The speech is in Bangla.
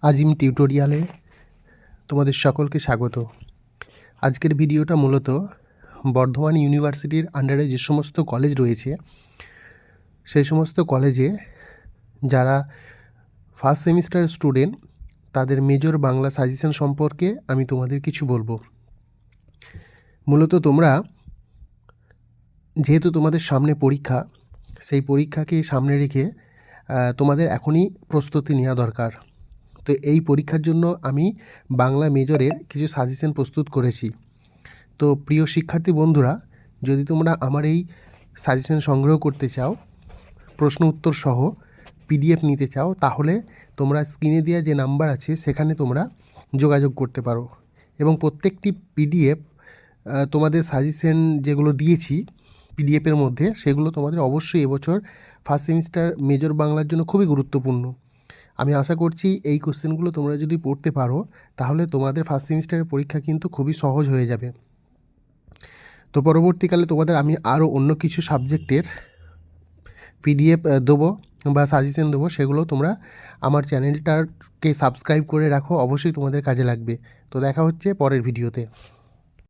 আজিম টিউটোরিয়ালে তোমাদের সকলকে স্বাগত। আজকের ভিডিওটা মূলত বর্ধমান ইউনিভার্সিটির আন্ডারে যে সমস্ত কলেজ রয়েছে সেই সমস্ত কলেজে যারা ফার্স্ট সেমিস্টার স্টুডেন্ট তাদের মেজর বাংলা সাজেশন সম্পর্কে আমি তোমাদের কিছু বলবো। মূলত তোমরা যেহেতু তোমাদের সামনে পরীক্ষা, সেই পরীক্ষাকে সামনে রেখে তোমাদের এখনই প্রস্তুতি নেওয়া দরকার। তো এই পরীক্ষার জন্য আমি বাংলা মেজরের কিছু সাজেশন প্রস্তুত করেছি। তো প্রিয় শিক্ষার্থী বন্ধুরা, যদি তোমরা আমার এই সাজেশন সংগ্রহ করতে চাও, প্রশ্ন উত্তর সহ পিডিএফ নিতে চাও, তাহলে তোমরা স্ক্রিনে দেওয়া যে নাম্বার আছে সেখানে তোমরা যোগাযোগ করতে পারো। এবং প্রত্যেকটি পিডিএফ তোমাদের সাজেশন যেগুলো দিয়েছি পিডিএফের মধ্যে, সেগুলো তোমাদের অবশ্যই এবছর ফার্স্ট সেমিস্টার মেজর বাংলার জন্য খুবই গুরুত্বপূর্ণ। আমি আশা করছি এই কোশ্চেনগুলো তোমরা যদি পড়তে পারো তাহলে তোমাদের ফার্স্ট সেমিস্টারের পরীক্ষা কিন্তু খুবই সহজ হয়ে যাবে। তো পরবর্তীকালে তোমাদের আমি আরও অন্য কিছু সাবজেক্টের পিডিএফ দেবো বা সাজেশন দেবো, সেগুলো তোমরা আমার চ্যানেলটাকে সাবস্ক্রাইব করে রাখো, অবশ্যই তোমাদের কাজে লাগবে। তো দেখা হচ্ছে পরের ভিডিওতে।